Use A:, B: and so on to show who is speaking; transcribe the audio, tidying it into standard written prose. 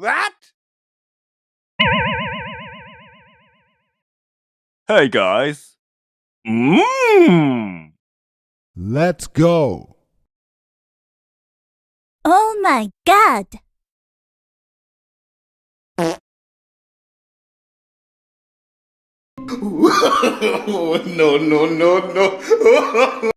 A: What?
B: Hey guys. Mmm.
C: Let's go.
D: Oh my God!
A: No, no, no, no.